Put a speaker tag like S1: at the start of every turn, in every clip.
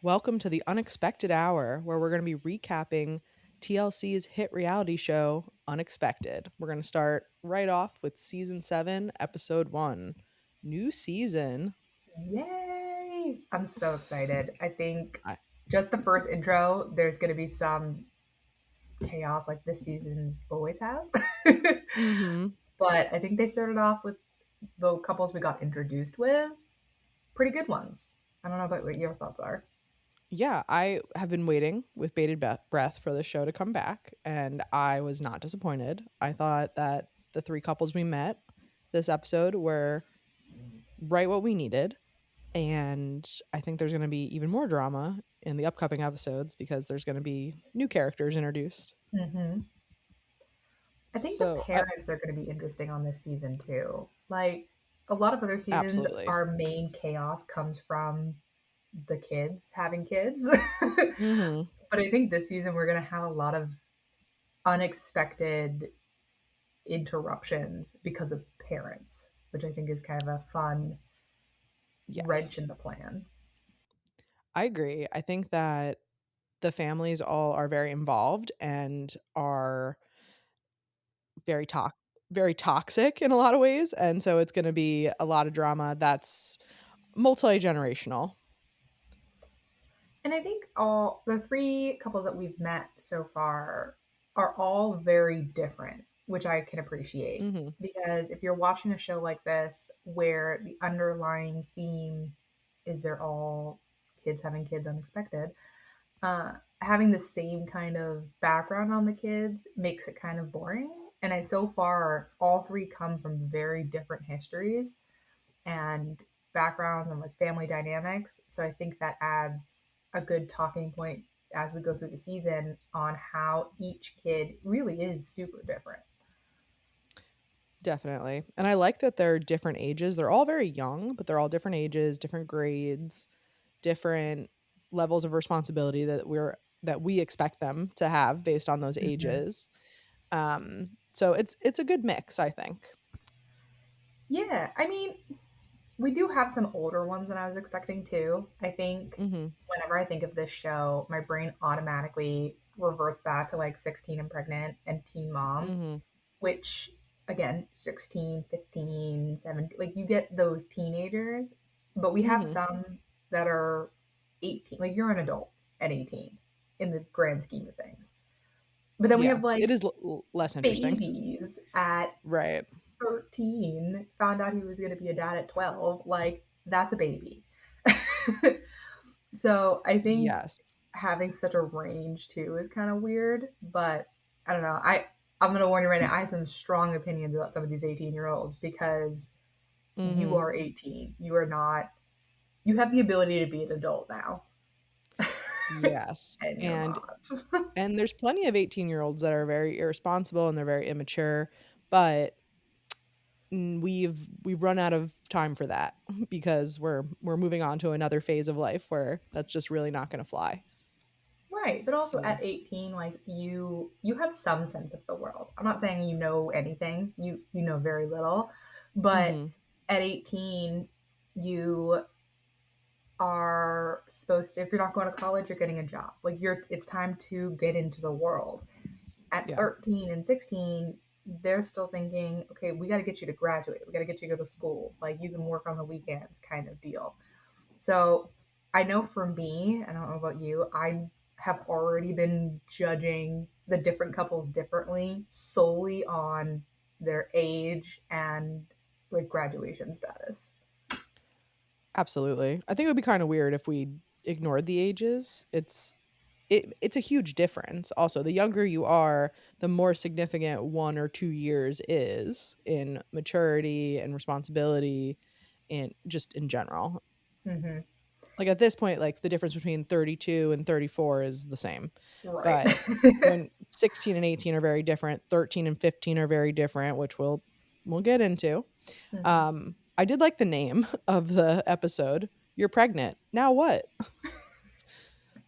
S1: Welcome to the Unexpected Hour, where we're going to be recapping TLC's hit reality show, Unexpected. We're going to start right off with season 7, episode 1. New season.
S2: Yay! I'm so excited. I think
S1: I,
S2: just the first intro, there's going to be some chaos like this season's always have.
S1: mm-hmm.
S2: But I think they started off with the couples we got introduced with, pretty good ones. I don't know about what your thoughts are.
S1: Yeah, I have been waiting with bated breath for the show to come back, and I was not disappointed. I thought that the 3 couples we met this episode were right what we needed. And I think there's going to be even more drama in the upcoming episodes because there's going to be new characters introduced.
S2: hmm I think the
S1: So,
S2: parents are going to be interesting on this season too. Like a lot of other seasons,
S1: absolutely.
S2: our main chaos comes from the kids having kids.
S1: Mhm.
S2: But I think this season we're going to have a lot of unexpected interruptions because of parents, which I think is kind of a fun
S1: Yes.
S2: wrench in the plan.
S1: I agree. I think that the families all are very involved and are very very toxic in a lot of ways, and so it's going to be a lot of drama that's multi-generational.
S2: And I think all the three couples that we've met so far are all very different, which I can appreciate.
S1: Mhm.
S2: Because if you're watching a show like this where the underlying theme is they're all kids having kids unexpected, having the same kind of background on the kids makes it kind of boring. And I so far all three come from very different histories and backgrounds and like family dynamics. So I think that adds a good talking point as we go through the season on how each kid really is super different.
S1: Definitely. And I like that they're different ages. They're all very young, but they're all different ages, different grades, different levels of responsibility that we expect them to have based on those
S2: hmm
S1: ages. So it's a good mix, I think.
S2: Yeah, I mean, we do have some older ones than I was expecting too. I think
S1: Mhm.
S2: whenever I think of this show, my brain automatically reverts back to like 16 and pregnant and teen mom,
S1: Mhm.
S2: which again, 16, 15, 17, like you get those teenagers, but we have
S1: Mhm.
S2: some that are 18. Like you're an adult at 18 in the grand scheme of things. But then we
S1: Yeah.
S2: have
S1: It
S2: like
S1: is less interesting.
S2: babies at
S1: Right.
S2: 13, found out he was going to be a dad at 12. Like that's a baby. So I think
S1: Yes.
S2: having such a range too is kind of weird, but I don't know. I'm gonna warn you right now. I have some strong opinions about some of these 18-year-olds because you
S1: Mhm.
S2: are 18. You are not. You have the ability to be an adult now,
S1: Yes.
S2: and you're
S1: And
S2: not.
S1: there's plenty of 18-year-olds that are very irresponsible and they're very immature, but we've run out of time for that because we're moving on to another phase of life where that's just really not going to fly.
S2: Right, but also
S1: So,
S2: at 18, like you have some sense of the world. I'm not saying you know anything. You know very little, but
S1: mhm.
S2: at 18, you are supposed to, if you're not going to college, you're getting a job. Like it's time to get into the world. At
S1: Yeah.
S2: 13 and 16, they're still thinking, okay, we got to get you to graduate. We got to get you to go to school. Like you can work on the weekends kind of deal. So I know for me, I don't know about you, I have already been judging the different couples differently solely on their age and like graduation status.
S1: Absolutely. I think it would be kind of weird if we ignored the ages. It's a huge difference. Also, the younger you are, the more significant 1 or 2 years is in maturity and responsibility and just in general.
S2: hmm
S1: Like at this point, like the difference between 32 and 34 is the same.
S2: Right.
S1: But when 16 and 18 are very different, 13 and 15 are very different, which we'll get into.
S2: hmm
S1: I did like the name of the episode. You're pregnant. Now what?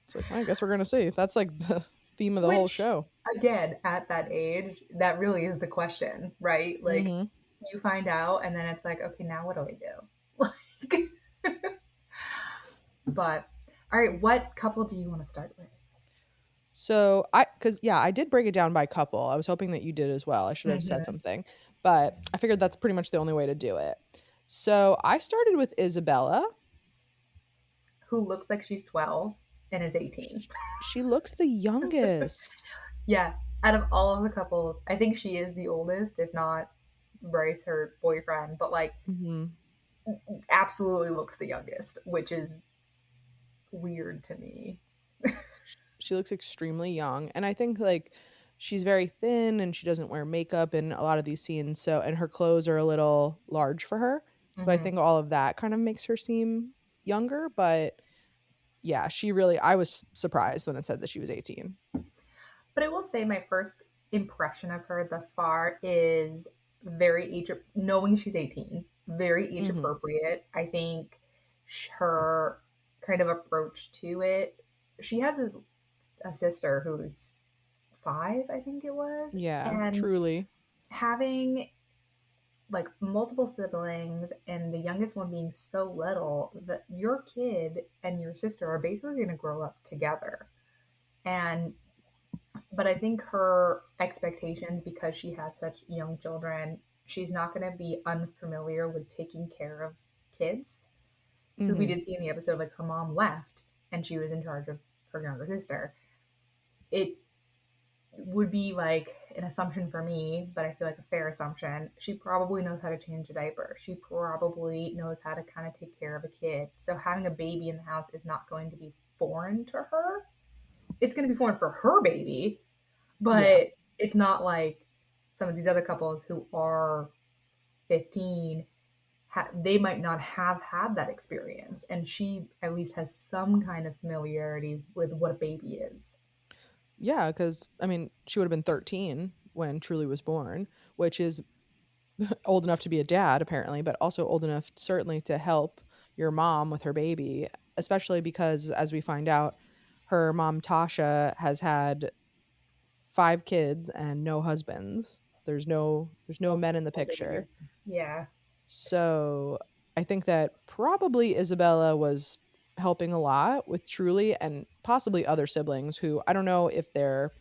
S1: It's like, well, I guess we're gonna see. That's like the theme of the whole
S2: Which,
S1: show.
S2: again, at that age, that really is the question, right? Like,
S1: Mhm.
S2: you find out, and then it's like, okay, now what do I do? Like, but All right, what couple do you want to start with?
S1: So cause yeah, I did break it down by couple. I was hoping that you did as well. I should have said
S2: Hmm.
S1: something, but I figured that's pretty much the only way to do it. So I started with Isabella.
S2: Who looks like she's 12 and is 18.
S1: She looks the youngest.
S2: Yeah, out of all of the couples, I think she is the oldest, if not Bryce, her boyfriend, but like
S1: Hmm.
S2: absolutely looks the youngest, which is weird to me.
S1: She looks extremely young, and I think like she's very thin and she doesn't wear makeup in a lot of these scenes. So and her clothes are a little large for her. So I
S2: Hmm.
S1: think all of that kind of makes her seem younger, but yeah, she really I was surprised when it said that she was 18.
S2: But I will say my first impression of her thus far is very knowing she's 18, very age
S1: Mhm.
S2: appropriate. I think her kind of approach to it, she has a sister who's 5, I think it was,
S1: Yeah,
S2: and
S1: truly.
S2: having like multiple siblings and the youngest one being so little that your kid and your sister are basically going to grow up together. And but I think her expectations, because she has such young children, she's not going to be unfamiliar with taking care of kids, because we
S1: Mhm.
S2: did see in the episode like her mom left and she was in charge of her younger sister. It would be like an assumption for me, but I feel like a fair assumption. She probably knows how to change a diaper. She probably knows how to kind of take care of a kid. So having a baby in the house is not going to be foreign to her. It's going to be foreign for her baby,
S1: Yeah.
S2: but it's not like some of these other couples who are 15. They might not have had that experience. And she at least has some kind of familiarity with what a baby is.
S1: Yeah, cuz I mean, she would have been 13 when Truly was born, which is old enough to be a dad apparently, but also old enough certainly to help your mom with her baby, especially because as we find out, her mom Tasha has had 5 kids and no husbands. There's no men in the
S2: Multiple babies.
S1: picture.
S2: Yeah.
S1: So, I think that probably Isabella was helping a lot with Truly and possibly other siblings who I don't know if they're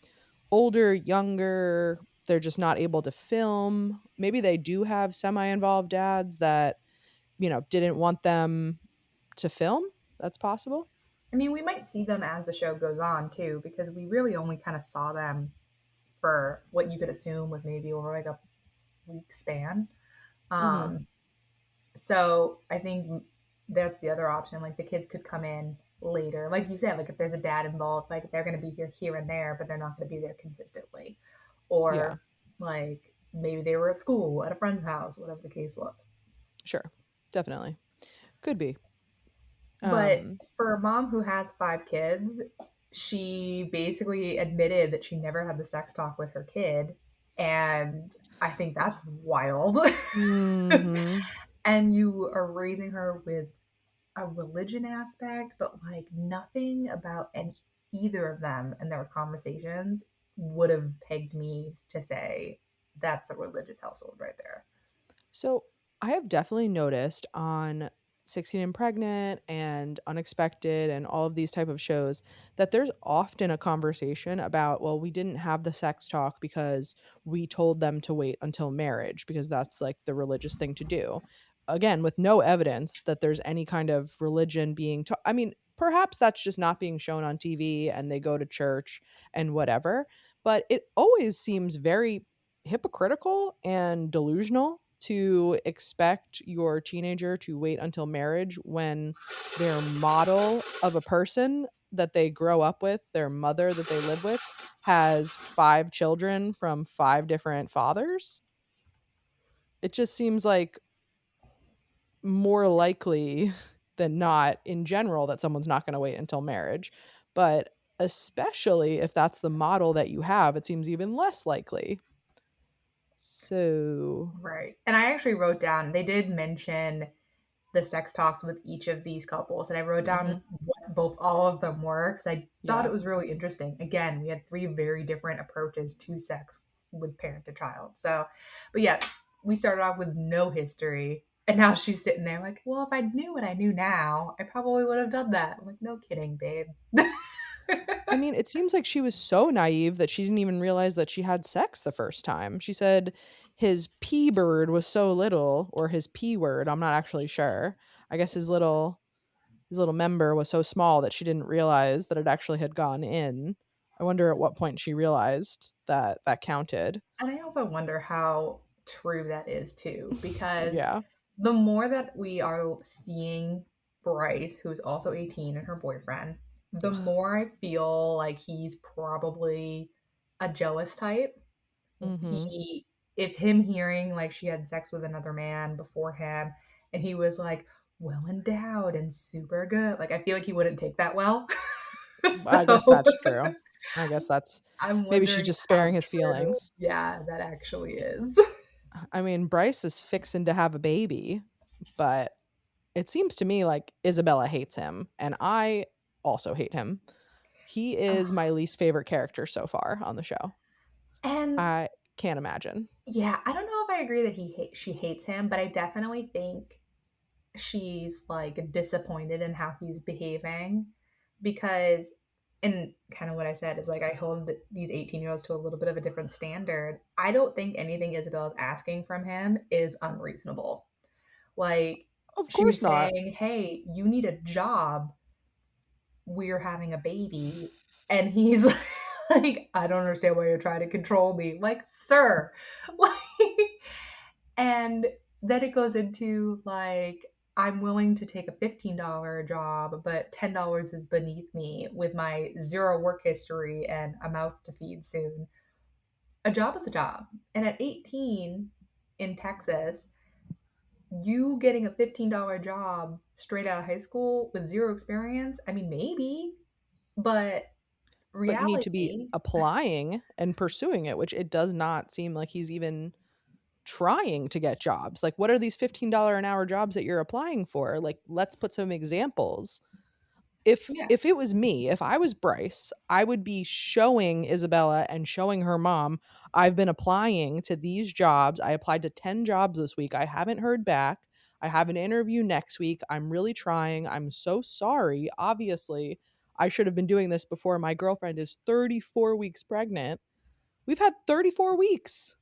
S1: older, younger, they're just not able to film. Maybe they do have semi-involved dads that, didn't want them to film. That's possible.
S2: I mean, we might see them as the show goes on too, because we really only kind of saw them for what you could assume was maybe over like a week span.
S1: Mhm.
S2: Um, so I think that's the other option. Like the kids could come in later, like you said, like if there's a dad involved, like they're going to be here and there, but they're not going to be there consistently,
S1: Yeah,
S2: or like maybe they were at school at a friend's house, whatever the case was.
S1: sure. Definitely. Could be.
S2: But
S1: Um
S2: for a mom who has 5 kids, she basically admitted that she never had the sex talk with her kid. And I think that's wild.
S1: mhm.
S2: And you are raising her with a religion aspect, but like nothing about either of them and their conversations would have pegged me to say that's a religious household right there.
S1: So I have definitely noticed on 16 and Pregnant and Unexpected and all of these type of shows that there's often a conversation about, well, we didn't have the sex talk because we told them to wait until marriage because that's like the religious thing to do. Again, with no evidence that there's any kind of religion being taught. I mean, perhaps that's just not being shown on TV and they go to church and whatever, but it always seems very hypocritical and delusional to expect your teenager to wait until marriage when their model of a person that they grow up with, their mother that they live with, has 5 children from 5 different fathers. It just seems like more likely than not in general that someone's not going to wait until marriage. But especially if that's the model that you have, it seems even less likely. So,
S2: Right. And I actually wrote down, they did mention the sex talks with each of these couples, and I wrote
S1: mhm,
S2: down what both all of them were because I thought
S1: yeah.
S2: it was really interesting. Again, we had 3 very different approaches to sex with parent to child. So, but yeah, we started off with no history. And now she's sitting there like, well, if I knew what I knew now, I probably would have done that. I'm like, no kidding, babe.
S1: I mean, it seems like she was so naive that she didn't even realize that she had sex the first time. She said his P bird was so little, or his P word, I'm not actually sure. I guess his little member was so small that she didn't realize that it actually had gone in. I wonder at what point she realized that that counted.
S2: And I also wonder how true that is too, because
S1: Yeah.
S2: the more that we are seeing Bryce, who's also 18, and her boyfriend, the more I feel like he's probably a jealous type.
S1: Mhm.
S2: He, if him hearing like she had sex with another man before him, and he was like well endowed and super good, like I feel like he wouldn't take that well.
S1: I
S2: So
S1: guess that's true. I guess that's
S2: I'm
S1: maybe she's
S2: wondering
S1: just
S2: how
S1: sparing his
S2: true,
S1: feelings.
S2: yeah, that actually is.
S1: I mean, Bryce is fixing to have a baby, but it seems to me like Isabella hates him, and I also hate him. He is my least favorite character so far on the show.
S2: And
S1: I can't imagine.
S2: yeah, I don't know if I agree that she hates him, but I definitely think she's like disappointed in how he's behaving because, and kind of what I said is like I hold these 18-year-olds to a little bit of a different standard. I don't think anything Isabella's asking from him is unreasonable. Like
S1: Of
S2: she
S1: course
S2: was
S1: not.
S2: saying, "Hey, you need a job. We're having a baby." And he's like, "I don't understand why you're trying to control me." Like, sir, like, and then it goes into like, I'm willing to take a $15 job, but $10 is beneath me with my zero work history and a mouth to feed soon. A job is a job. And at 18 in Texas, you getting a $15 job straight out of high school with zero experience, I mean, maybe, but
S1: But you need to be
S2: reality,
S1: applying and pursuing it, which it does not seem like he's even trying to get jobs. Like, what are these $15 an hour jobs that you're applying for? Like, let's put some examples. if
S2: yeah,
S1: if it was me, if I was Bryce, I would be showing Isabella and showing her mom, I've been applying to these jobs. I applied to 10 jobs this week. I haven't heard back. I have an interview next week. I'm really trying. I'm so sorry. Obviously, I should have been doing this before my girlfriend is 34 weeks pregnant. We've had 34 weeks.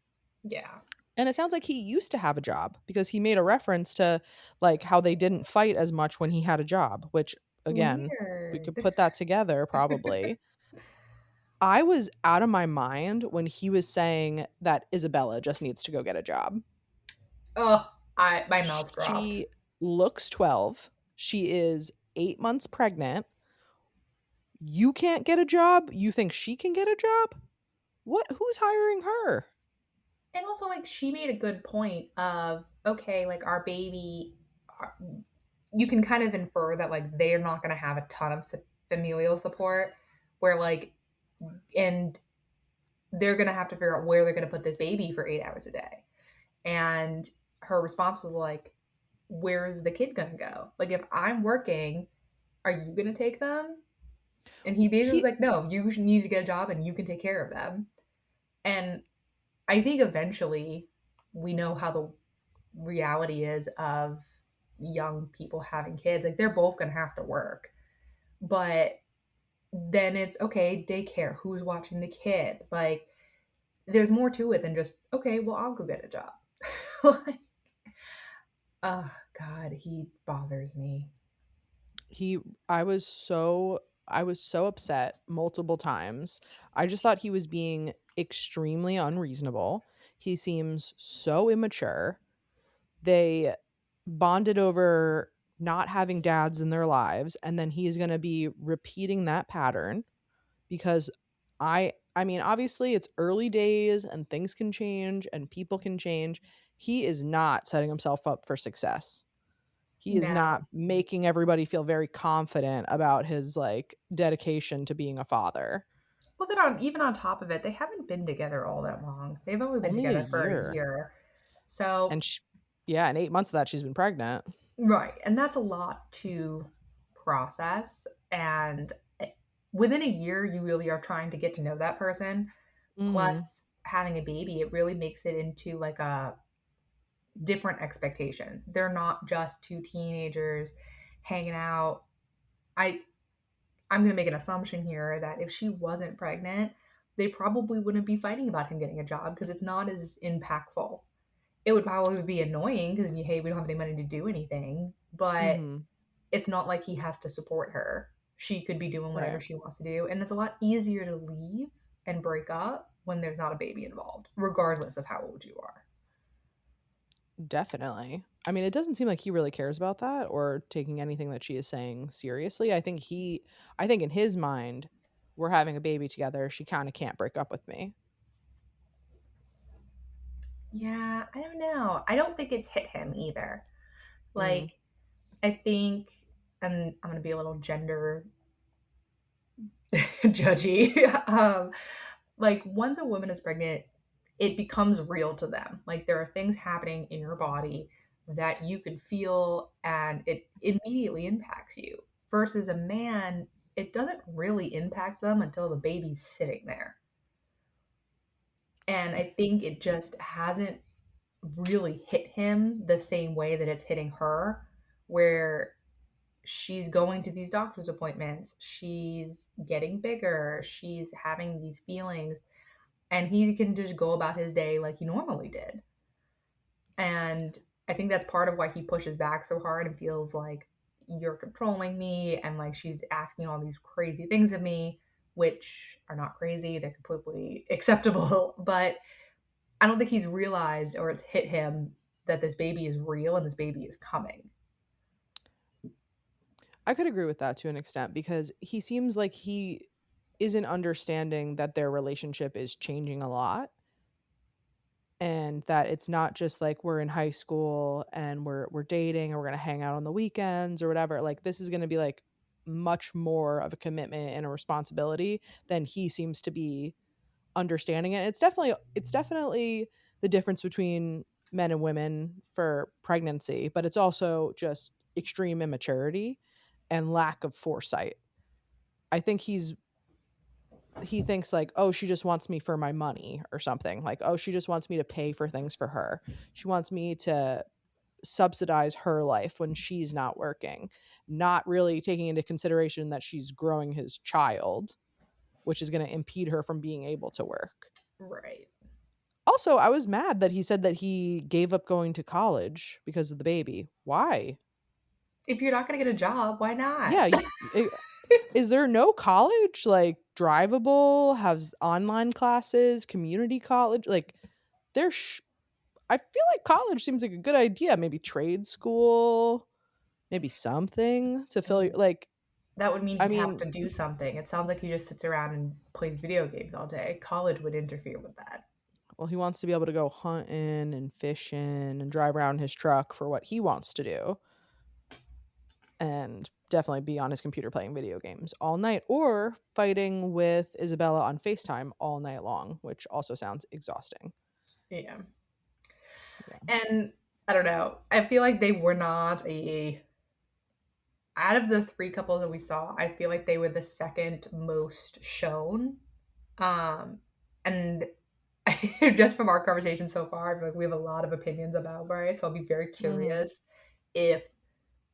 S2: yeah.
S1: And it sounds like he used to have a job because he made a reference to like how they didn't fight as much when he had a job, which again, we could
S2: Weird.
S1: put that together probably. I was out of my mind when he was saying that Isabella just needs to go get a job.
S2: Oh, I my mouth dropped.
S1: She looks 12. She is 8 months pregnant. You can't get a job? You think she can get a job? What who's hiring her?
S2: And also, like, she made a good point of, okay, like, our baby, you can kind of infer that, like, they're not going to have a ton of familial support, where, like, and they're going to have to figure out where they're going to put this baby for 8 hours a day. And her response was, like, where's the kid going to go? Like, if I'm working, are you going to take them? And he basically was
S1: He
S2: like, no, you need to get a job and you can take care of them. And I think eventually we know how the reality is of young people having kids. Like they're both going to have to work. But then it's okay, daycare, who's watching the kid? Like there's more to it than just, okay, well, I'll go get a job. Like, oh, God, he bothers me.
S1: he I was so upset multiple times. I just thought he was being extremely unreasonable. He seems so immature. They bonded over not having dads in their lives, and then he's going to be repeating that pattern because I mean, obviously it's early days and things can change and people can change. He is not setting himself up for success. He is not
S2: No.
S1: making everybody feel very confident about his like dedication to being a father.
S2: Well, then even on top of it, they haven't been together all that long. They've only been
S1: Only a
S2: together for a
S1: year.
S2: year. So
S1: And yeah, in 8 months of that she's been pregnant.
S2: right. And that's a lot to process. And within a year, you really are trying to get to know that person. Plus,
S1: Mhm.
S2: having a baby, it really makes it into like a different expectation. They're not just two teenagers hanging out. I I'm going to make an assumption here that if she wasn't pregnant, they probably wouldn't be fighting about him getting a job because it's not as impactful. It would probably be annoying because, hey, we don't have any money to do anything, but
S1: Mm-hmm.
S2: it's not like he has to support her. She could be doing whatever
S1: Right.
S2: she wants to do. And it's a lot easier to leave and break up when there's not a baby involved, regardless of how old you are.
S1: Definitely. I mean, it doesn't seem like he really cares about that or taking anything that she is saying seriously. I think in his mind, we're having a baby together. She kind of can't break up with me.
S2: Yeah, I don't know. I don't think it's hit him either.
S1: Mm,
S2: Like, I think, and I'm going to be a little gender judgy. Like, once a woman is pregnant, it becomes real to them. Like, there are things happening in your body that you can feel, and it immediately impacts you. Versus a man, it doesn't really impact them until the baby's sitting there. And I think it just hasn't really hit him the same way that it's hitting her, where she's going to these doctor's appointments, she's getting bigger, she's having these feelings, and he can just go about his day like he normally did. And I think that's part of why he pushes back so hard and feels like you're controlling me and like she's asking all these crazy things of me, which are not crazy, they're completely acceptable. But I don't think he's realized or it's hit him that this baby is real and this baby is coming.
S1: I could agree with that to an extent because he seems like he isn't understanding that their relationship is changing a lot and that it's not just like we're in high school and we're dating and we're going to hang out on the weekends or whatever. Like this is going to be like much more of a commitment and a responsibility than he seems to be understanding it. It's definitely the difference between men and women for pregnancy, but it's also just extreme immaturity and lack of foresight. I think he thinks like, "Oh, she just wants me for my money or something." Like, "Oh, she just wants me to pay for things for her. She wants me to subsidize her life when she's not working." Not really taking into consideration that she's growing his child, which is going to impede her from being able to work.
S2: Right.
S1: Also, I was mad that he said that he gave up going to college because of the baby. Why?
S2: If you're not going to get a job, why not?
S1: Yeah, is there no college like drivable, has online classes, community college? Like there's I feel like college seems like a good idea. Maybe trade school, maybe something to fill your like
S2: That would mean
S1: I
S2: he'd have
S1: mean,
S2: to do something. It sounds like he just sits around and plays video games all day. College would interfere with that.
S1: well, he wants to be able to go hunting and fishing and drive around his truck for what he wants to do. And definitely be on his computer playing video games all night or fighting with Isabella on FaceTime all night long, which also sounds exhausting.
S2: Yeah.
S1: Yeah.
S2: And I don't know. I feel like they were not a out of the three couples that we saw, I feel like they were the second most shown. And just from our conversation so far, I feel like we have a lot of opinions about Bryce. So I'll be very
S1: Mm-hmm.
S2: curious if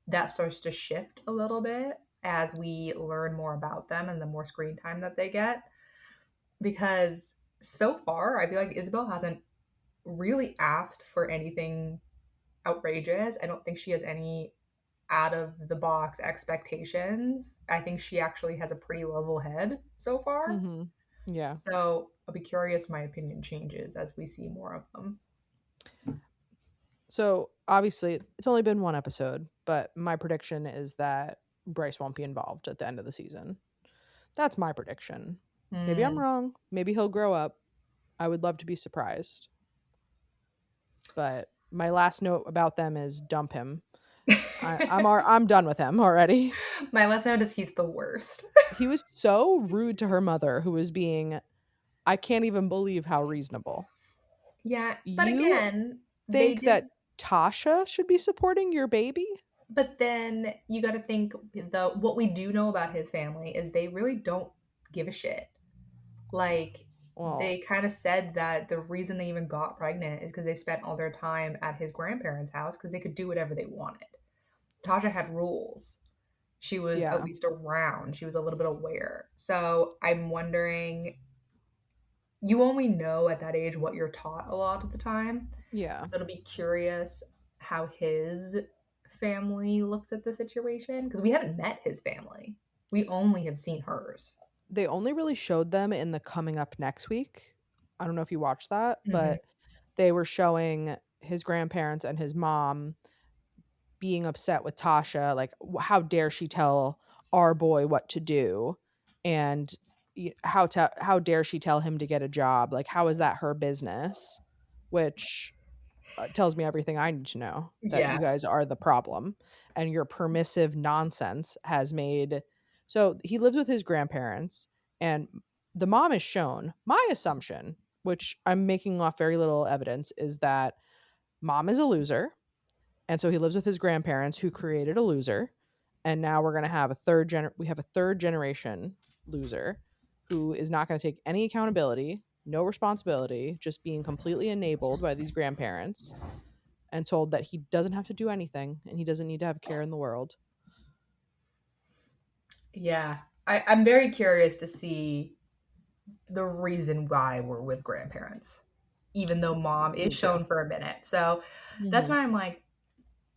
S2: that starts to shift a little bit as we learn more about them and the more screen time that they get. Because so far, I feel like Isabel hasn't really asked for anything outrageous. I don't think she has any out of the box expectations. I think she actually has a pretty level head so far.
S1: Mm-hmm. Yeah.
S2: So I'll be curious if my opinion changes as we see more of them.
S1: So obviously, it's only been one episode, but my prediction is that Bryce won't be involved at the end of the season. That's my prediction. Maybe I'm
S2: Mm.
S1: wrong. Maybe he'll grow up. I would love to be surprised. But my last note about them is dump him. I'm done with him already.
S2: My last note is he's the worst.
S1: He was so rude to her mother, who was being, I can't even believe how reasonable.
S2: Yeah, but
S1: You
S2: again, they
S1: think that
S2: did.
S1: Tasha should be supporting your baby?
S2: But then you got to think the what we do know about his family is they really don't give a shit. Like
S1: Well,
S2: they kind of said that the reason they even got pregnant is because they spent all their time at his grandparents' house because they could do whatever they wanted. Tasha had rules. She was at
S1: yeah.
S2: least around. She was a little bit aware. So I'm wondering, you only know at that age what you're taught a lot of the time.
S1: Yeah.
S2: So it'll be curious how his family looks at the situation because we haven't met his family. We only have seen hers.
S1: They only really showed them in the coming up next week. I don't know if you watched that,
S2: Hmm.
S1: but they were showing his grandparents and his mom being upset with Tasha, like how dare she tell our boy what to do, and how dare she tell him to get a job? Like how is that her business? Which tells me everything I need to know, that you
S2: Yeah.
S1: guys are the problem and your permissive nonsense has made. So he lives with his grandparents and the mom is shown. My assumption, which I'm making off very little evidence, is that mom is a loser and so he lives with his grandparents who created a loser, and now we're going to have we have a third generation loser who is not going to take any accountability, no responsibility, just being completely enabled by these grandparents and told that he doesn't have to do anything and he doesn't need to have care in the world.
S2: Yeah. I'm very curious to see the reason why we're with grandparents, even though mom is
S1: Me too.
S2: shown for a minute. So that's
S1: Hmm.
S2: why I'm like,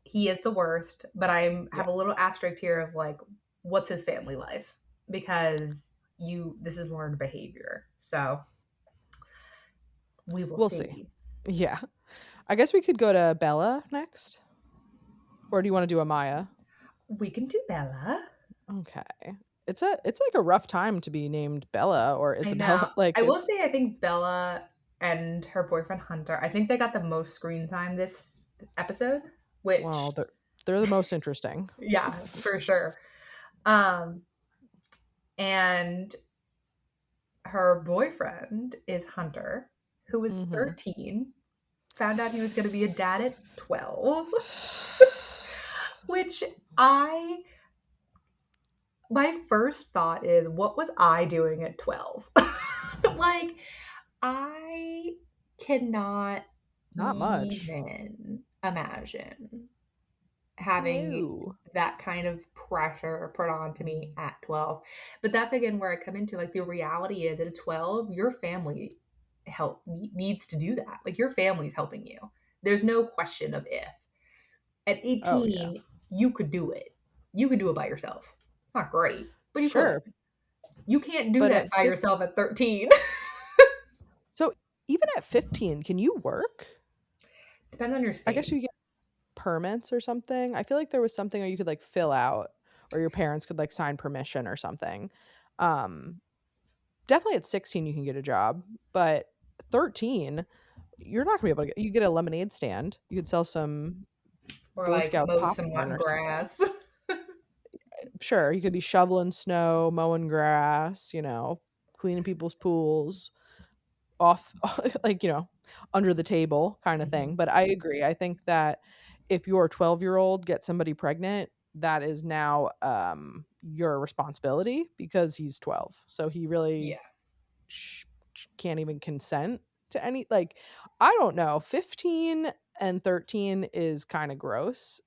S2: he is the worst, but I
S1: Yeah,
S2: have a little asterisk here of like, what's his family life? Because this is learned behavior. So we will
S1: we'll see.
S2: see.
S1: Yeah, I guess we could go to Bella next, or do you want to do Amaya?
S2: We can do Bella.
S1: Okay, it's like a rough time to be named Bella or
S2: I
S1: Isabella.
S2: know.
S1: Like
S2: I will
S1: it's
S2: say, I think Bella and her boyfriend Hunter, I think they got the most screen time this episode,
S1: well,
S2: which,
S1: they're the most interesting.
S2: yeah, for sure. Um, and her boyfriend is Hunter, who was
S1: Hmm.
S2: 13, found out he was going to be a dad at 12, which I, my first thought is, what was I doing at 12? Like, I cannot
S1: Not much.
S2: even imagine having
S1: No.
S2: that kind of pressure put on to me at 12. But that's again where I come into like the reality is at 12, your family needs to do that. Like your family's helping you. There's no question of if. At
S1: Oh yeah.
S2: 18, you could do it. You could do it by yourself. It's not great, but you could.
S1: Sure,
S2: You can't do
S1: but
S2: that
S1: at
S2: by
S1: 50,
S2: yourself at 13.
S1: so even at 15, can you work?
S2: Depends on your
S1: I guess
S2: state.
S1: you get permits or something. I feel like there was something where you could like fill out or your parents could like sign permission or something. Um Definitely at 16 you can get a job, but 13 you're not going to be able to get, you get a lemonade stand. You could sell some
S2: Or
S1: Boy
S2: like
S1: Scouts
S2: mow some
S1: popcorn or something.
S2: grass.
S1: Sure, you could be shoveling snow, mowing grass, cleaning people's pools off like, under the table kind of thing.
S2: Mhm.
S1: But I agree. I think that if your 12-year-old gets somebody pregnant, that is now your responsibility because he's 12. So he really
S2: Yeah.
S1: sh- can't even consent to any, like, I don't know, 15 and 13 is kind of gross.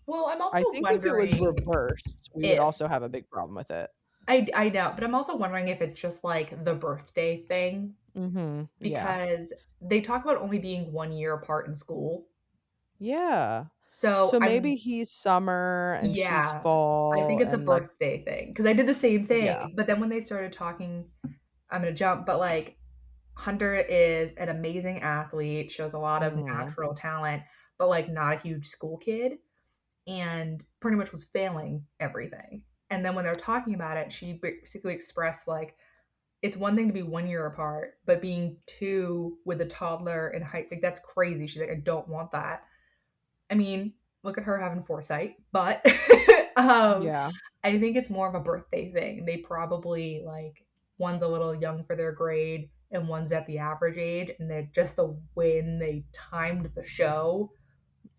S2: Well, I'm
S1: I
S2: also
S1: think if it was
S2: wondering
S1: reversed, we would
S2: if
S1: also have a big problem with it.
S2: I know, but I'm also wondering if it's just like the birthday thing
S1: Mhm. Yeah.
S2: because they talk about only being 1 year apart in school.
S1: Yeah.
S2: So
S1: So maybe
S2: I'm
S1: he's summer and she's
S2: yeah, I think
S1: fall
S2: it's a
S1: and like
S2: birthday thing because I did the same
S1: yeah.
S2: thing. But then when they started talking, I'm gonna jump, but like Hunter is an amazing athlete, shows a lot of
S1: Mhm.
S2: natural talent, but like not a huge school kid. And pretty much was failing everything. And then when they're talking about it, she basically expressed like it's one thing to be 1 year apart, but being two with a toddler and height, like that's crazy. She's like, I don't want that. I mean, look at her having foresight, but
S1: Yeah.
S2: I think it's more of a birthday thing. They probably like one's a little young for their grade and one's at the average age, and they're just the when they timed the show,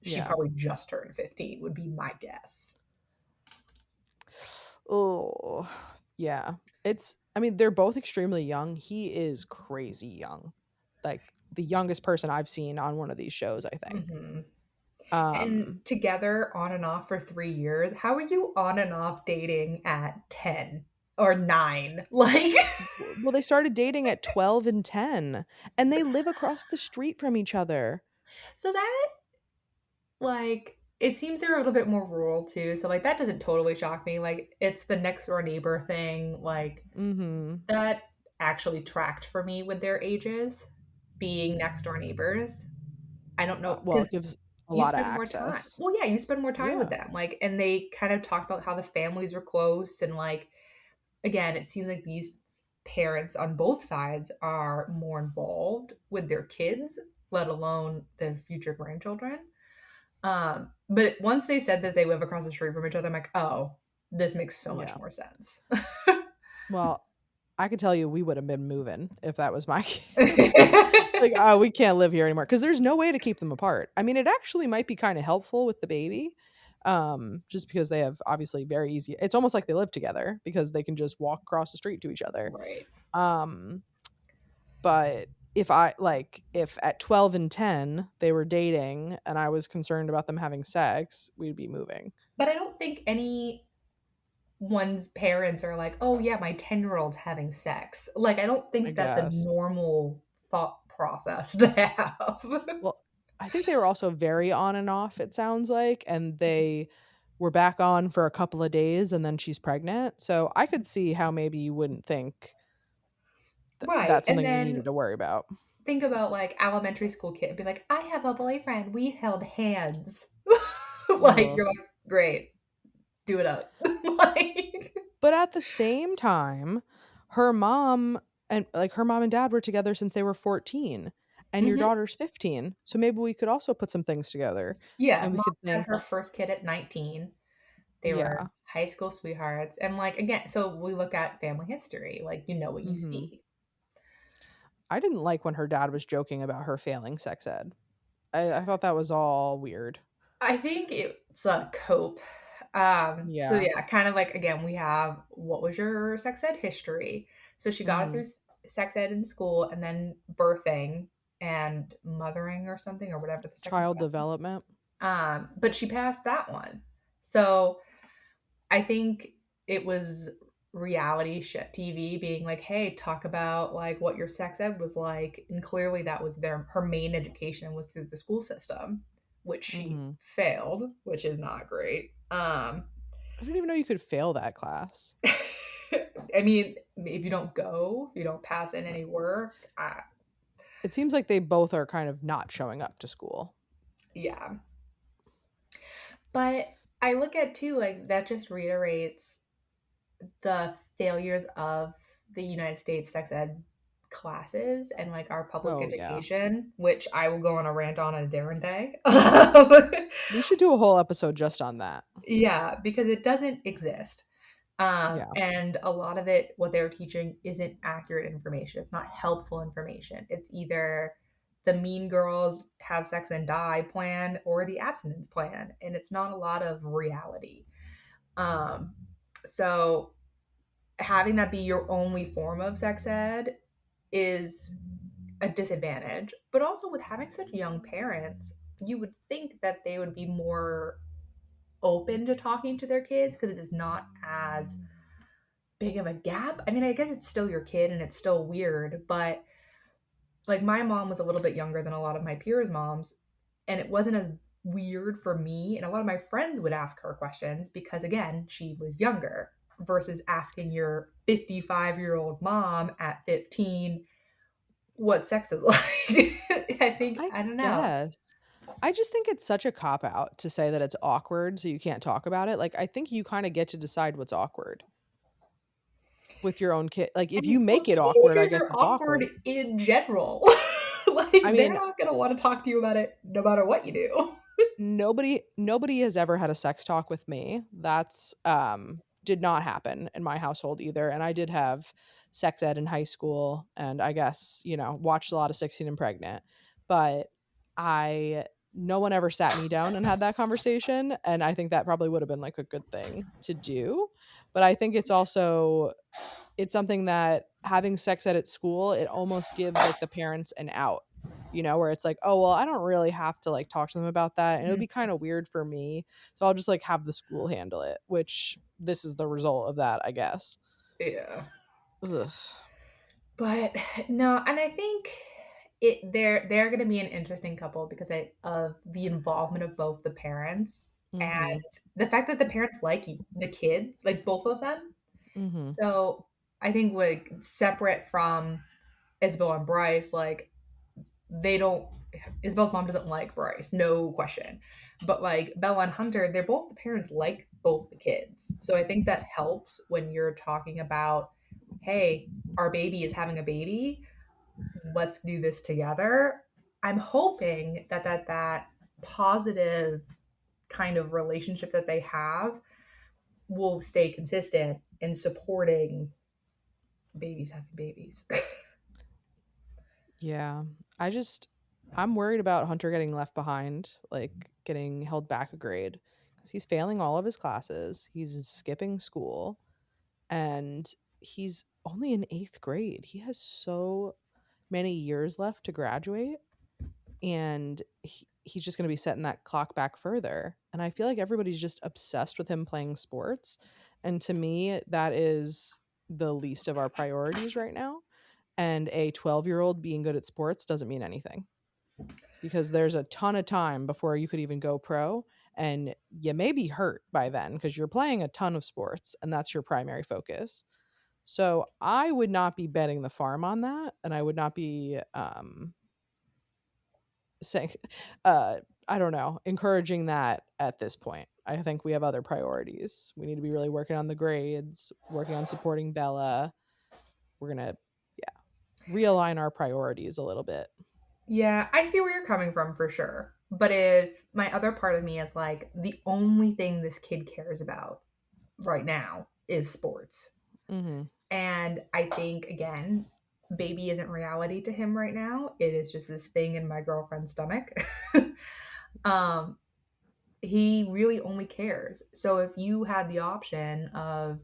S2: she
S1: Yeah.
S2: probably just turned 15 would be my guess.
S1: Oh. Yeah. It's I mean, they're both extremely young. He is crazy young. Like the youngest person I've seen on one of these shows, I think.
S2: Hmm. And
S1: Um
S2: together on and off for 3 years. How are you on and off dating at 10 or 9? Like,
S1: well, they started dating at 12 and 10, and they live across the street from each other.
S2: so that, like, it seems they're a little bit more rural too. So, like, that doesn't totally shock me. Like, it's the next door neighbor thing. Like,
S1: Mhm.
S2: that actually tracked for me with their ages being next door neighbors. I don't know
S1: Well, it
S2: because
S1: gives a
S2: you
S1: lot of
S2: spend more time.
S1: access.
S2: Well, yeah, you spend more time with
S1: Yeah.
S2: them. Like, and they kind of talked about how the families are close and like again, it seems like these parents on both sides are more involved with their kids, let alone their future grandchildren. But once they said that they live across the street from each other, I'm like, oh, this makes so much
S1: Yeah.
S2: more sense.
S1: Well, I could tell you we would have been moving if that was my kid. Like, oh, we can't live here anymore because there's no way to keep them apart. I mean, it actually might be kind of helpful with the baby, just because they have obviously very easy. It's almost like they live together because they can just walk across the street to each other.
S2: Right.
S1: Um, but if at 12 and 10 they were dating and I was concerned about them having sex, we'd be moving.
S2: But I don't think anyone's parents are like, oh, yeah, my 10-year-old's having sex. Like, I don't
S1: I
S2: think that's a
S1: guess.
S2: normal thought process to have.
S1: Well, I think they were also very on and off, it sounds like, and they were back on for a couple of days and then she's pregnant. So I could see how maybe you wouldn't think
S2: Right.
S1: that's
S2: And
S1: something you needed
S2: then
S1: to worry about.
S2: think about like elementary school kid be like, I have a boyfriend. We held hands. Like
S1: Ugh.
S2: you're like, great, do it up. Like
S1: But at the same time, her mom her mom and dad were together since they were 14 and your
S2: hmm
S1: daughter's 15. So maybe we could also put some things together
S2: yeah,
S1: and we
S2: mom
S1: could
S2: had her
S1: think,
S2: first kid at 19. They were
S1: yeah.
S2: high school sweethearts. And like again, so we look at family history, like you know what you
S1: Mhm.
S2: see.
S1: I didn't like when her dad was joking about her failing sex ed. I thought that was all weird.
S2: I think it's a cope. So
S1: Yeah.
S2: yeah, kind of like again, we have what was your sex ed history? So she got it through
S1: Mhm.
S2: sex ed in school and then birthing and mothering or something or whatever the second
S1: Child
S2: class was.
S1: development.
S2: But she passed that one. So I think it was reality shit TV being like, hey, talk about like what your sex ed was like. And clearly that was her main education was through the school system, which she
S1: Mhm.
S2: failed, which is not great.
S1: I didn't even know you could fail that class.
S2: I mean, if you don't go, if you don't pass in any work,
S1: It seems like they both are kind of not showing up to school.
S2: yeah. But I look at too, like that just reiterates the failures of the United States sex ed classes and like our public
S1: Oh, yeah.
S2: education, which I will go on a rant on a different day.
S1: We should do a whole episode just on that.
S2: Yeah, because it doesn't exist.
S1: Yeah.
S2: And a lot of it, what they're teaching, isn't accurate information. It's not helpful information. It's either the mean girls have sex and die plan or the abstinence plan. And it's not a lot of reality. Um, so having that be your only form of sex ed is a disadvantage. But also with having such young parents, you would think that they would be more open to talking to their kids because it is not as big of a gap. I mean, I guess it's still your kid and it's still weird, but like my mom was a little bit younger than a lot of my peers' moms, and it wasn't as weird for me. And a lot of my friends would ask her questions because, again, she was younger versus asking your 55-year-old mom at 15 what sex is like. I think,
S1: I
S2: I don't know.
S1: guess. I just think it's such a cop out to say that it's awkward so you can't talk about it. Like I think you kind of get to decide what's awkward with your own kid. Like if you
S2: And well,
S1: make it awkward, I
S2: teenagers
S1: guess
S2: are
S1: it's
S2: awkward
S1: awkward.
S2: in general.
S1: I
S2: Like they're
S1: mean,
S2: not going to want to talk to you about it no matter what you do.
S1: nobody has ever had a sex talk with me. That's did not happen in my household either. And I did have sex ed in high school and I guess, watched a lot of 16 and Pregnant. But I no one ever sat me down and had that conversation and I think that probably would have been like a good thing to do. But I think it's also it's something that having sex ed at school, it almost gives like the parents an out, where it's like, oh, well, I don't really have to like talk to them about that. And it would be kind of weird for me. So I'll just like have the school handle it, which this is the result of that, I guess.
S2: Yeah.
S1: Ugh.
S2: But no, and I think they're going to be an interesting couple because of the involvement of both the parents
S1: Mm-hmm.
S2: and the fact that the parents like the kids, like both of them.
S1: Mm-hmm.
S2: So I think like separate from Isabel and Bryce, like they don't. Isabel's mom doesn't like Bryce, no question. But like Bella and Hunter, they're both the parents like both the kids. So I think that helps when you're talking about, hey, our baby is having a baby. Let's do this together. I'm hoping that positive kind of relationship that they have will stay consistent in supporting babies having babies.
S1: Yeah. I just, I'm worried about Hunter getting left behind, like getting held back a grade because he's failing all of his classes. He's skipping school and he's only in eighth grade. He has so many years left to graduate, and he's just going to be setting that clock back further. And I feel like everybody's just obsessed with him playing sports. And to me, that is the least of our priorities right now. And a 12-year-old being good at sports doesn't mean anything because there's a ton of time before you could even go pro. And you may be hurt by then because you're playing a ton of sports and that's your primary focus. So I would not be betting the farm on that. And I would not be saying, uh, I don't know, encouraging that at this point. I think we have other priorities. We need to be really working on the grades, working on supporting Bella. We're going to, yeah, realign our priorities a little bit.
S2: Yeah, I see where you're coming from for sure. But if my other part of me is like, the only thing this kid cares about right now is sports.
S1: Mm-hmm.
S2: And I think, again, baby isn't reality to him right now. It is just this thing in my girlfriend's stomach. um, he really only cares. So if you had the option of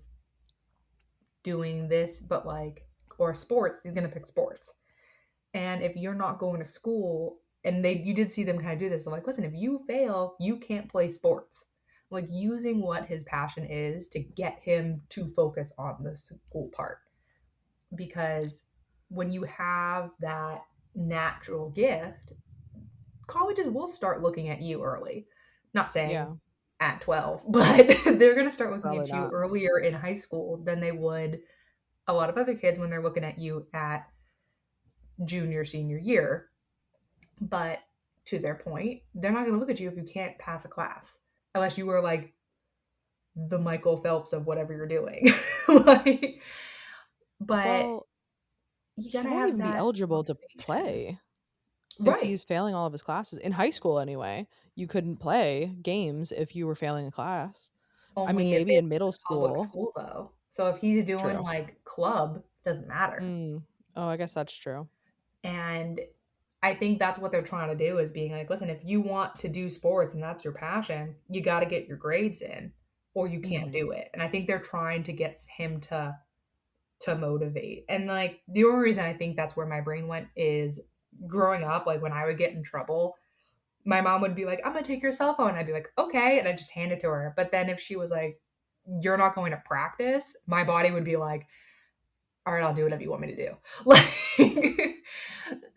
S2: doing this, but like, or sports, he's going to pick sports. And if you're not going to school, and you did see them kind of do this, so like, listen, if you fail, you can't play sports. Like using what his passion is to get him to focus on the school part. Because when you have that natural gift, colleges will start looking at you early. Not saying
S1: Yeah,
S2: at 12, but they're going to start looking
S1: probably
S2: at you
S1: not.
S2: earlier in high school than they would a lot of other kids when they're looking at you at junior, senior year. But to their point, they're not going to look at you if you can't pass a class, unless you were like the Michael Phelps of whatever you're doing. like, but
S1: Well,
S2: you got
S1: he
S2: to
S1: won't
S2: have
S1: even be
S2: that
S1: eligible to
S2: motivation.
S1: play if
S2: Right.
S1: he's failing all of his classes. In high school, anyway, you couldn't play games if you were failing a class. I mean,
S2: Only if
S1: maybe in
S2: it's
S1: middle
S2: a public
S1: school.
S2: school, though. So if he's doing
S1: True.
S2: like club, doesn't matter.
S1: Mm. Oh, I guess that's true.
S2: And I think that's what they're trying to do is being like, listen, if you want to do sports and that's your passion, you got to get your grades in or you can't
S1: Hmm.
S2: do it. And I think they're trying to get him to motivate. And like the only reason I think that's where my brain went is growing up, like when I would get in trouble, my mom would be like, I'm gonna take your cell phone. I'd be like, okay. And I'd just hand it to her. But then if she was like, you're not going to practice, my body would be like, all right, I'll do whatever you want me to do. Like,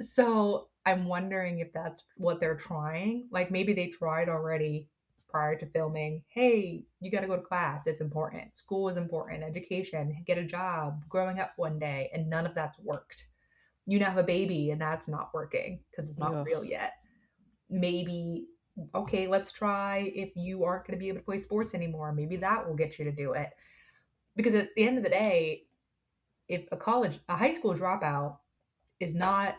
S2: so I'm wondering if that's what they're trying. Like maybe they tried already prior to filming. Hey, you got to go to class. It's important. School is important. Education, get a job, growing up one day. And none of that's worked. You now have a baby and that's not working because it's not real
S1: Ugh.
S2: yet. Maybe, okay, let's try if you aren't going to be able to play sports anymore. Maybe that will get you to do it. Because at the end of the day, if a high school dropout is not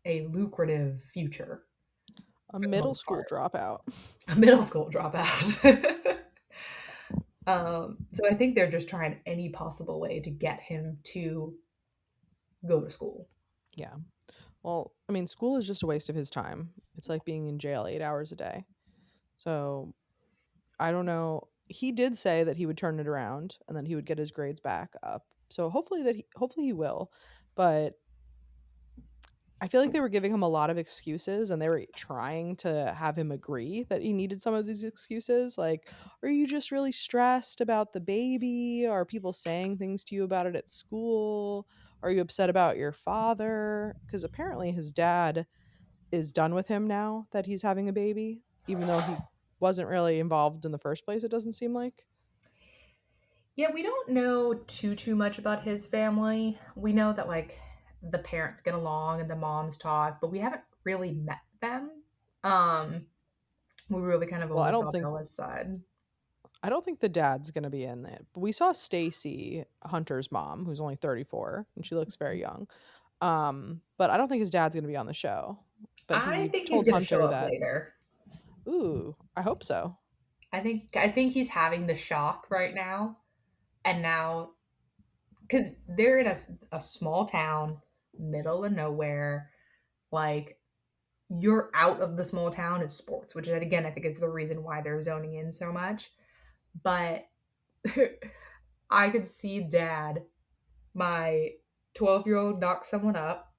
S2: a lucrative future
S1: A
S2: for the
S1: middle
S2: most
S1: school
S2: part.
S1: dropout.
S2: A middle school dropout. So I think they're just trying any possible way to get him to go to school.
S1: Yeah. Well, I mean, school is just a waste of his time. It's like being in jail 8 hours a day. So I don't know. He did say that he would turn it around and then he would get his grades back up. So hopefully he will. But I feel like they were giving him a lot of excuses and they were trying to have him agree that he needed some of these excuses. Like, are you just really stressed about the baby? Are people saying things to you about it at school? Are you upset about your father? Because apparently his dad is done with him now that he's having a baby, even though he wasn't really involved in the first place, it doesn't seem like.
S2: Yeah, we don't know too much about his family. We know that like the parents get along and the moms talk, but we haven't really met them. Um, we really kind of
S1: Well,
S2: only saw Bella's side.
S1: I don't think the dad's gonna be in it. But we saw Stacy, Hunter's mom, who's only 34, and she looks very young. But I don't think his dad's gonna be on the show. But
S2: I
S1: he
S2: think he's
S1: told
S2: gonna show
S1: Hunter
S2: up
S1: that,
S2: later.
S1: ooh, I hope so.
S2: I think he's having the shock right now, and now because they're in a small town, middle of nowhere, like you're out of the small town is sports, which again I think is the reason why they're zoning in so much. But I could see dad, my 12-year-old knock someone up.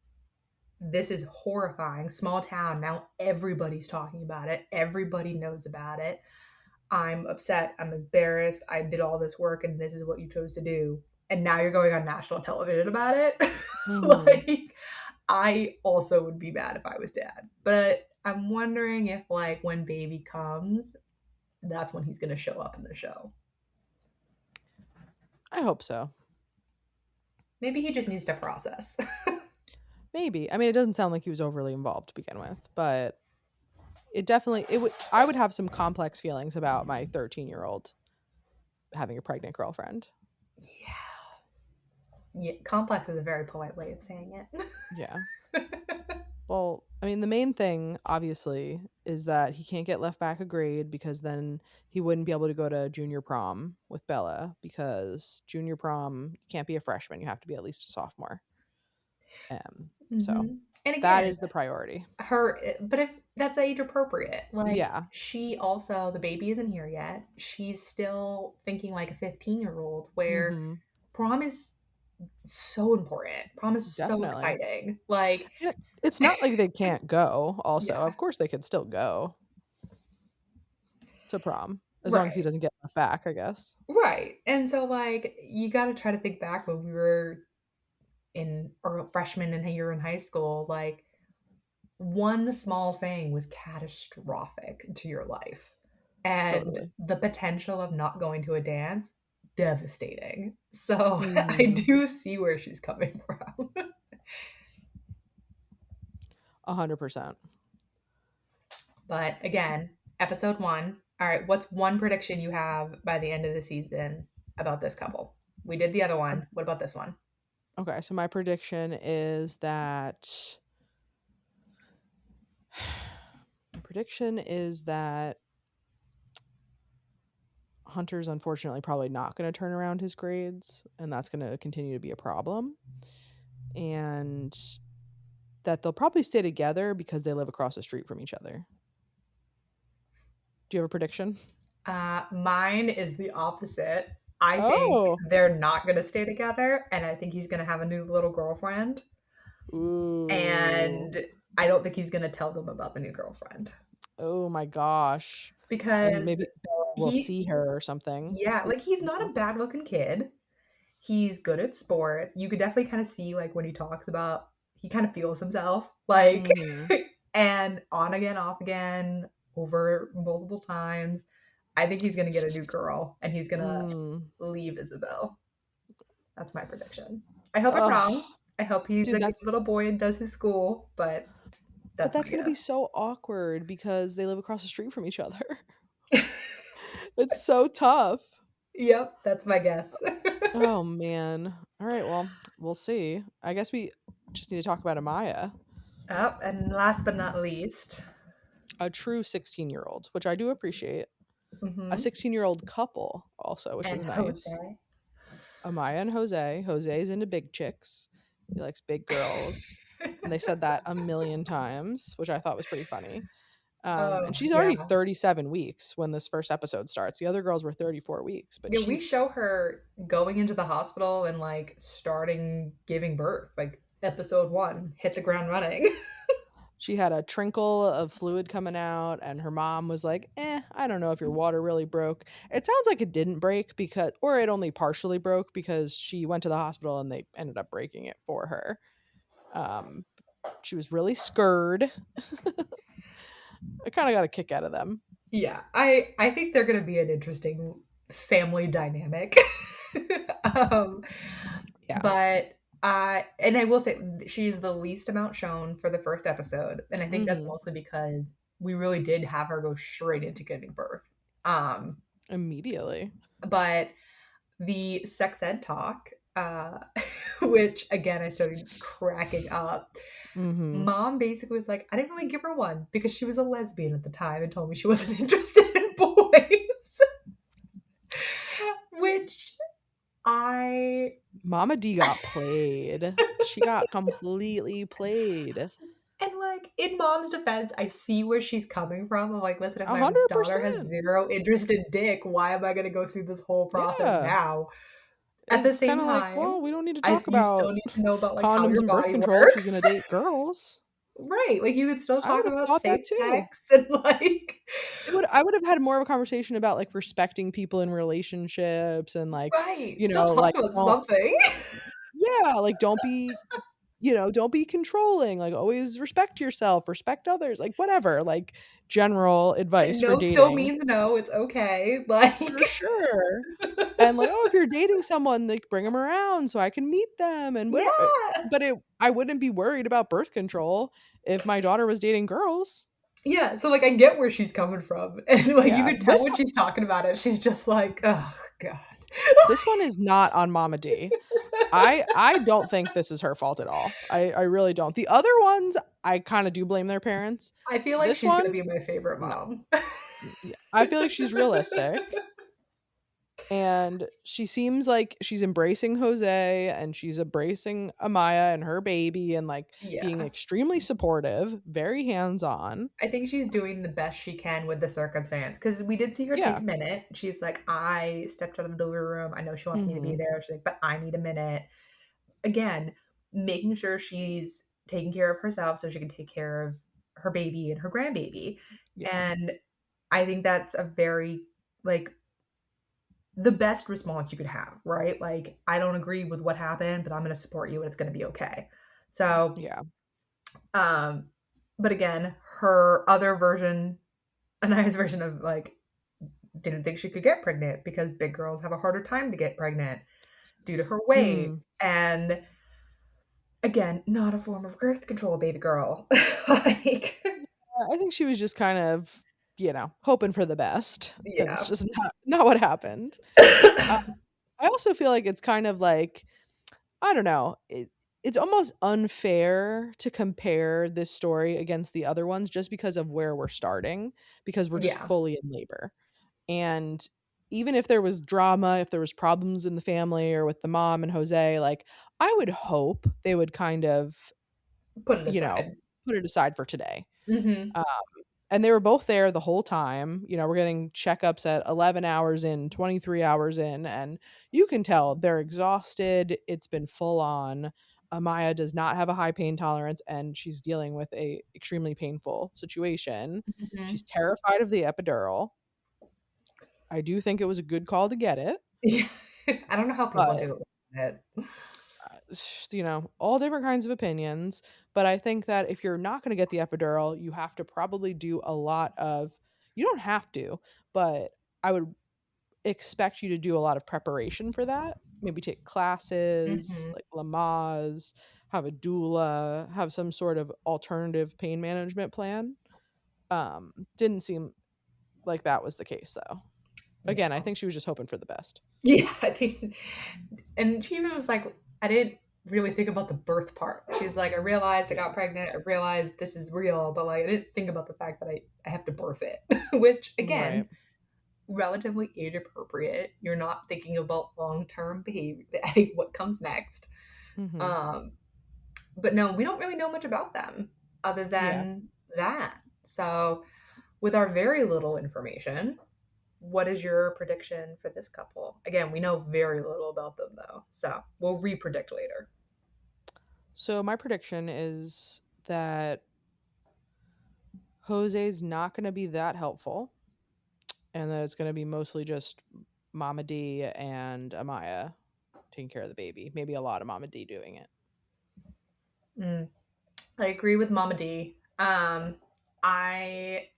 S2: This is horrifying. Small town. Now everybody's talking about it. Everybody knows about it. I'm upset. I'm embarrassed. I did all this work and this is what you chose to do. And now you're going on national television about it.
S1: Hmm.
S2: Like, I also would be mad if I was dad. But I'm wondering if, like, when baby comes, that's when he's going to show up in the show.
S1: I hope so.
S2: Maybe he just needs to process.
S1: Maybe. I mean, it doesn't sound like he was overly involved to begin with, but it would I would have some complex feelings about my 13-year-old having a pregnant girlfriend.
S2: Yeah. Yeah. Complex is a very polite way of saying
S1: Yeah.
S2: it.
S1: Well, I mean, the main thing, obviously, is that he can't get left back a grade because then he wouldn't be able to go to junior prom with Bella because junior prom, you can't be a freshman. You have to be at least a sophomore. So
S2: Hmm. And
S1: that
S2: again,
S1: is the priority.
S2: but if that's age appropriate, like
S1: Yeah.
S2: she also, the baby isn't here yet. She's still thinking like a 15-year-old, where
S1: Mm-hmm.
S2: prom is so important. Prom is so
S1: Definitely.
S2: exciting. Like,
S1: Yeah, it's not like they can't go, also.
S2: yeah,
S1: Of course, they could still go to prom as long as he
S2: right.
S1: doesn't get left back, I guess.
S2: Right. And so, like, you got to try to think back when we were in, or freshmen and you're in high school, like, one small thing was catastrophic to your life. And
S1: Totally.
S2: the potential of not going to a dance, devastating. So I
S1: Mm-hmm.
S2: do see where she's coming from.
S1: 100%.
S2: But again, episode one. All right, what's one prediction you have by the end of the season about this couple? We did the other one. What about this one?
S1: Okay, so my prediction is that Hunter's unfortunately probably not going to turn around his grades, and that's going to continue to be a problem. And that they'll probably stay together because they live across the street from each other. Do you have a prediction?
S2: Mine is the opposite. I think
S1: Oh,
S2: they're not going to stay together, and I think he's going to have a new little girlfriend.
S1: ooh,
S2: And I don't think he's going to tell them about the new girlfriend
S1: oh my gosh. And
S2: because
S1: maybe Bella will
S2: he,
S1: see her or something.
S2: yeah,
S1: See.
S2: like he's not a bad looking kid. He's good at sports. You could definitely kind of see like when he talks about, he kind of feels himself like,
S1: Mm-hmm.
S2: and on again, off again, over multiple times. I think he's going to get a new girl and he's going to
S1: Mm.
S2: leave Isabel. That's my prediction. I hope I'm
S1: Oh,
S2: wrong. I hope he's
S1: dude,
S2: a good
S1: that's
S2: little boy and does his school, but
S1: but
S2: that's my
S1: that's gonna be
S2: guess.
S1: so awkward because they live across the street from each other. It's so tough.
S2: Yep, that's my guess.
S1: Oh man. All right, well, we'll see. I guess we just need to talk about Amaya,
S2: Oh, and last but not least,
S1: a true 16-year-old, which I do appreciate. A
S2: hmm
S1: 16-year-old couple also, which is
S2: and
S1: nice.
S2: Jose.
S1: Amaya and Jose. Jose's into big chicks. He likes big girls. And they said that a million times, which I thought was pretty funny. And
S2: Oh,
S1: she's already
S2: yeah.
S1: 37 weeks when this first episode starts. The other girls were 34 weeks, but
S2: Yeah, we
S1: she's
S2: show her going into the hospital and like starting giving birth. Like episode 1, hit the ground running.
S1: she had a trinkle of fluid coming out, and her mom was like, I don't know if your water really broke. It sounds like it didn't break because, or it only partially broke because she went to the hospital and they ended up breaking it for her. Um, she was really scared. I kind of got a kick out of them.
S2: Yeah, I think they're gonna be an interesting family dynamic. um,
S1: Yeah.
S2: but and I will say she's the least amount shown for the first episode, and I think that's
S1: Hmm.
S2: mostly because we really did have her go straight into giving birth. Um,
S1: Immediately.
S2: but the sex ed talk, which again I started cracking up.
S1: Hmm.
S2: Mom basically was like, I didn't really give her one because she was a lesbian at the time and told me she wasn't interested in boys. Which I
S1: Mama D got played. She got completely played.
S2: and like in mom's defense, I see where she's coming from. I'm like, listen, if
S1: A
S2: my
S1: hundred
S2: daughter has
S1: percent.
S2: zero interest in dick, why am I gonna go through this whole process
S1: Yeah.
S2: now? At the
S1: It's kind
S2: same
S1: of like,
S2: time,
S1: well, we don't need to
S2: I
S1: talk
S2: you still
S1: about
S2: need to know about like how
S1: condoms
S2: your
S1: and birth
S2: body
S1: control if she's
S2: works.
S1: gonna date girls.
S2: Right. Like you could still
S1: I
S2: talk
S1: would have
S2: about
S1: thought that
S2: safe
S1: too.
S2: sex and like
S1: I would have had more of a conversation about like respecting people in relationships and like,
S2: right. Still talk
S1: like
S2: about
S1: don't,
S2: something.
S1: yeah, like don't be, don't be controlling. Like always respect yourself, respect others, like whatever, like general advice for
S2: No still
S1: dating.
S2: means no. It's okay.
S1: For
S2: Like
S1: sure. And like, oh, if you're dating someone, like bring them around so I can meet them and whatever.
S2: yeah.
S1: But I wouldn't be worried about birth control if my daughter was dating girls.
S2: Yeah, so like I get where she's coming from. And like you
S1: Yeah,
S2: could tell when she's talking about it, she's just like, oh god.
S1: this one is not on Mama D. I don't think this is her fault at all. I really don't. The other ones, I kind of do blame their parents.
S2: I feel like
S1: This
S2: she's
S1: one,
S2: gonna be my favorite
S1: no.
S2: mom.
S1: Yeah, I feel like she's realistic. And she seems like she's embracing Jose and she's embracing Amaya and her baby and like being
S2: Yeah.
S1: extremely supportive, very hands on.
S2: I think she's doing the best she can with the circumstance because we did see her take
S1: Yeah.
S2: a minute. She's like, I stepped out of the delivery room. I know she wants me to be
S1: Hmm.
S2: there. She's like, but I need a minute. Again, making sure she's taking care of herself so she can take care of her baby and her grandbaby.
S1: Yeah.
S2: And I think that's a very like the best response you could have, right? Like, I don't agree with what happened, but I'm going to support you and it's going to be okay. So,
S1: Yeah.
S2: um, but again, her other version, Anaya's version of like, didn't think she could get pregnant because big girls have a harder time to get pregnant due to her weight.
S1: Mm.
S2: And again, not a form of birth control, baby girl. Like,
S1: I think she was just kind of, hoping for the best. And it's
S2: yeah.
S1: just not what happened. Uh, I also feel like it's kind of like, I don't know. It's almost unfair to compare this story against the other ones just because of where we're starting, because we're just
S2: Yeah.
S1: fully in labor. And even if there was drama, if there was problems in the family or with the mom and Jose, like I would hope they would kind of,
S2: Put it
S1: you know,
S2: aside.
S1: put it aside for today.
S2: Hmm.
S1: Um, and they were both there the whole time. We're getting checkups at 11 hours in, 23 hours in, and you can tell they're exhausted. It's been full on. Amaya does not have a high pain tolerance and she's dealing with a extremely painful situation. She's
S2: Hmm.
S1: terrified of the epidural. I do think it was a good call to get it,
S2: Yeah. I don't know how people
S1: but
S2: do it.
S1: all different kinds of opinions. But I think that if you're not going to get the epidural, you have to probably do a lot of, you don't have to, but I would expect you to do a lot of preparation for that. Maybe take classes
S2: Hmm.
S1: like Lamaze, have a doula, have some sort of alternative pain management plan. Didn't seem like that was the case though. Again, I
S2: Yeah.
S1: think she was just hoping for the best.
S2: Yeah, I think, and she even was like, I didn't really think about the birth part. She's like, I realized I
S1: Yeah.
S2: got pregnant. I realized this is real, but like, I didn't think about the fact that I have to birth it, which
S1: Right.
S2: again, relatively age appropriate. You're not thinking about long term behavior, what comes next.
S1: Mhm.
S2: Um, but no, we don't really know much about them other
S1: Yeah.
S2: than that. So, With our very little information, what is your prediction for this couple? Again, we know very little about them though, so we'll re-predict later.
S1: So my prediction is that Jose's not going to be that helpful, and that it's going to be mostly just Mama D and Amaya taking care of the baby. Maybe a lot of Mama D doing it.
S2: Mm, I agree with Mama D. I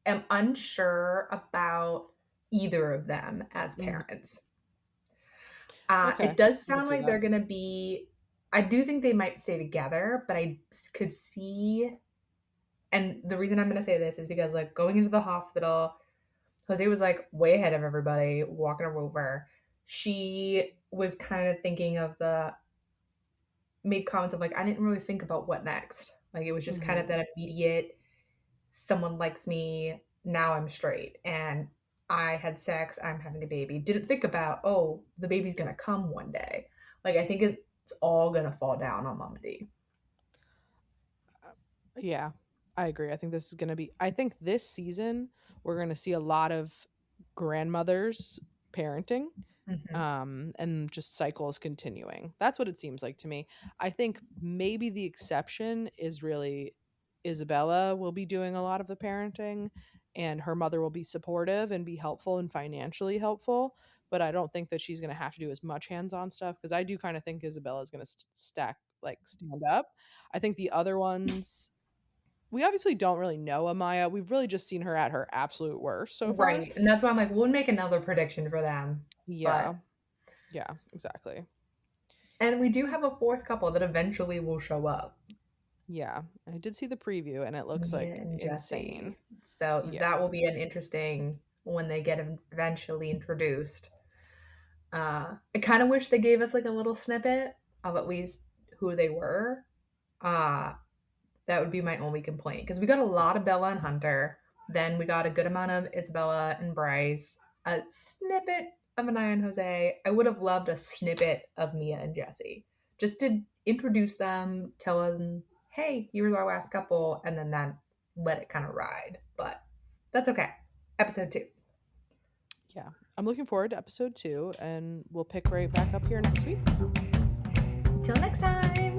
S2: am unsure about either of them as
S1: Mhm.
S2: parents.
S1: Okay,
S2: It does
S1: I could
S2: sound
S1: see
S2: like
S1: that.
S2: they're going to be. I do think they might stay together, but I could see. And the reason I'm going to say this is because, like, going into the hospital, Jose was like way ahead of everybody, walking her over. She was kind of thinking of the made comments of like, I didn't really think about what next. Like it was just kind of
S1: Mhm.
S2: that immediate, someone likes me, now I'm straight. And I had sex, I'm having a baby. Didn't think about, oh, the baby's gonna come one day. Like I think it's all gonna fall down on Mama D.
S1: Yeah, I agree. I think this is going to be, I think this season we're going to see a lot of grandmothers parenting,
S2: Mm-hmm.
S1: and just cycles continuing. That's what it seems like to me. I think maybe the exception is really Isabella will be doing a lot of the parenting, and her mother will be supportive and be helpful and financially helpful. But I don't think that she's going to have to do as much hands-on stuff, because I do kind of think Isabella is going to stack like stand up. I think the other ones, we obviously don't really know Amaya. We've really just seen her at her absolute worst so far.
S2: Right. And that's why I'm like, we'll make another prediction for them.
S1: Yeah.
S2: But
S1: Yeah, exactly.
S2: and we do have a fourth couple that eventually will show up.
S1: Yeah, I did see the preview and it looks
S2: Mia
S1: like
S2: and
S1: insane.
S2: Jesse. So
S1: Yeah.
S2: that will be an interesting when they get eventually introduced. I kind of wish they gave us like a little snippet of at least who they were. Uh, that would be my only complaint because we got a lot of Bella and Hunter. Then we got a good amount of Isabella and Bryce. A snippet of Anaya and Jose. I would have loved a snippet of Mia and Jesse just to introduce them, tell them, hey, you were our last couple, and then that let it kind of ride. But that's okay. Episode 2.
S1: Yeah. I'm looking forward to episode 2, and we'll pick right back up here next week.
S2: Till next time.